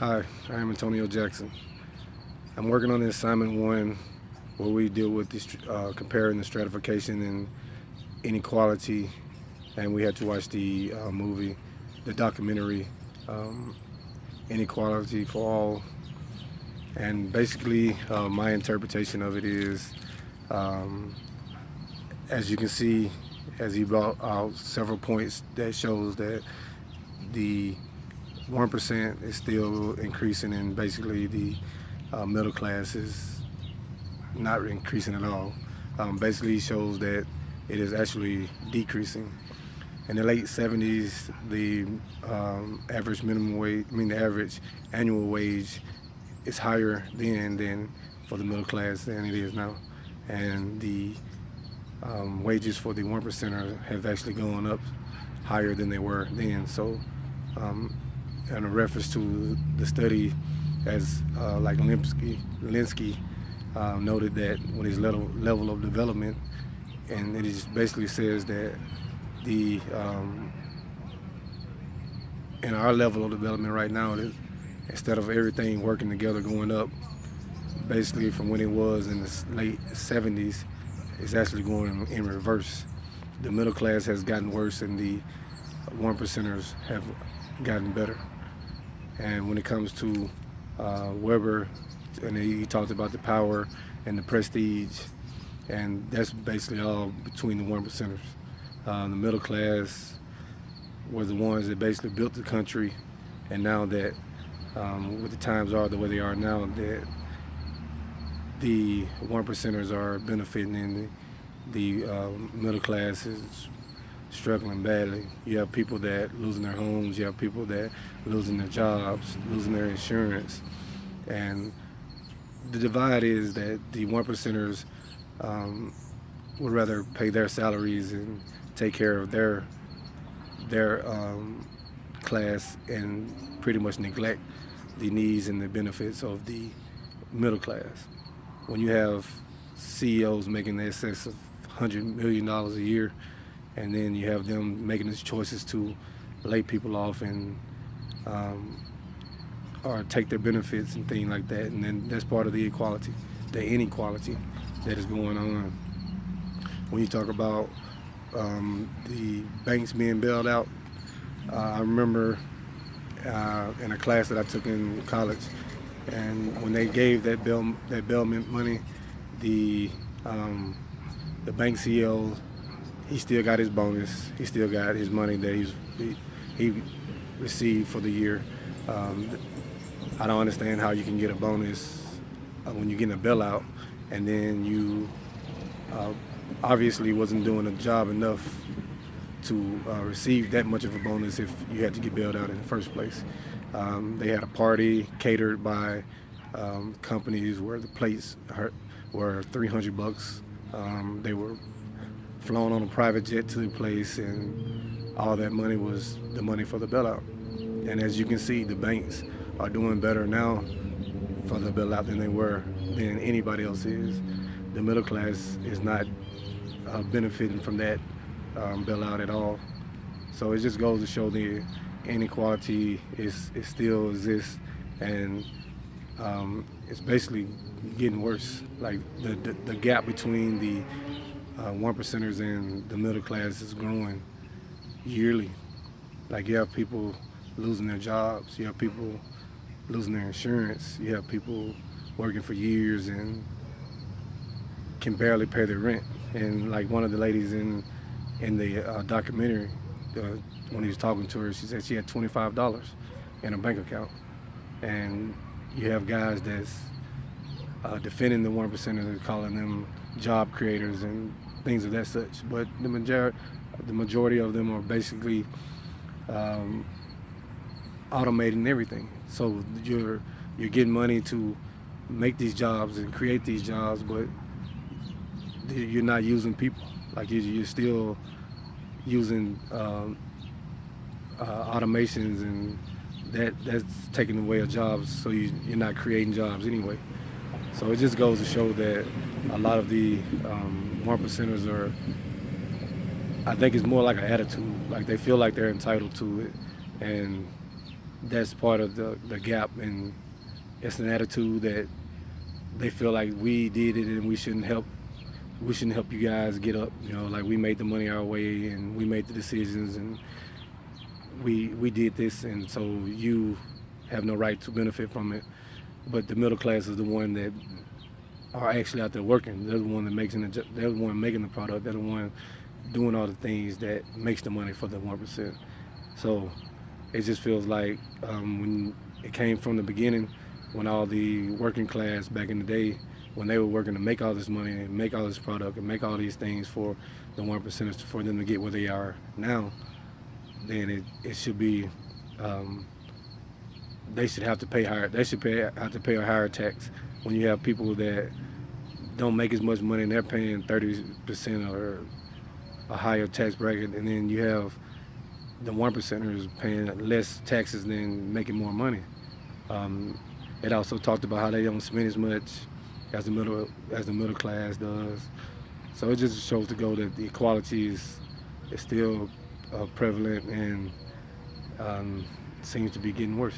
Hi, I am Antonio Jackson. I'm working on the assignment one where we deal with comparing the stratification and inequality, and we had to watch the documentary, um, Inequality for All. And basically, my interpretation of it is, um, as you can see, as he brought out several points that shows that the 1% is still increasing, and basically the middle class is not increasing at all. Basically shows that it is actually decreasing. In the late 70s, the average minimum wage, the average annual wage is higher then than for the middle class than it is now. And the wages for the 1% have actually gone up higher than they were then. So um, in a reference to the study, as like Linsky noted that when his level of development, and it just basically says that the in our level of development right now, instead of everything working together going up, basically from when it was in the late 70s, it's actually going in reverse. The middle class has gotten worse, and the 1%ers have gotten better. And when it comes to Weber, and he talked about the power and the prestige, and that's basically all between the 1%ers. The middle class were the ones that basically built the country, and now that with the times are the way they are now, that the 1%ers are benefiting, and the middle class is struggling badly. You have people that losing their homes, you have people that losing their jobs, losing their insurance, and the divide is that the 1%ers would rather pay their salaries and take care of their class, and pretty much neglect the needs and the benefits of the middle class. When you have CEOs making the excess of $100 million a year, and then you have them making these choices to lay people off and or take their benefits and things like that, and then that's part of the inequality that is going on. When you talk about the banks being bailed out, I remember in a class that I took in college, and when they gave that bailment money, the the bank CEO, he still got his bonus. He still got his money that he received for the year. Um, I don't understand how you can get a bonus when you're getting a bailout, and then you uh, obviously wasn't doing a job enough to receive that much of a bonus if you had to get bailed out in the first place. They had a party catered by companies where the plates were $300. They were flown on a private jet to the place, and all that money was the money for the bailout. And as you can see, the banks are doing better now for the bailout than anybody else is. The middle class is not benefiting from that bailout at all. So it just goes to show the inequality is still exists, and it's basically getting worse. Like the gap between the 1%ers and the middle class is growing yearly. Like you have people losing their jobs, you have people losing their insurance, you have people working for years and can barely pay their rent. And like one of the ladies in the documentary, when he was talking to her, she said she had $25 in her bank account. And you have guys that's defending the 1%ers, calling them job creators and things of that such. But the majority of them are basically automating everything. So you're getting money to make these jobs and create these jobs, but you're not using people. Like you're still using automations, and that's taking away jobs. So you're not creating jobs anyway. So it just goes to show that a lot of the 1%ers are, I think it's more like an attitude. Like they feel like they're entitled to it, and that's part of the gap, and it's an attitude that they feel like we did it and we shouldn't help you guys get up. Like we made the money our way and we made the decisions and we did this, and so you have no right to benefit from it. But the middle class is the one that are actually out there working. They're the one that they're the one making the product. They're the one doing all the things that makes the money for the 1%. So it just feels like when it came from the beginning, when all the working class back in the day, when they were working to make all this money and make all this product and make all these things for the 1%ers for them to get where they are now, then it should be they should have to pay higher. They should have to pay a higher tax. When you have people that don't make as much money and they're paying 30% or a higher tax bracket, and then you have the 1%ers paying less taxes than making more money. It also talked about how they don't spend as much as the middle class does. So it just shows to go that the equality is still prevalent and seems to be getting worse.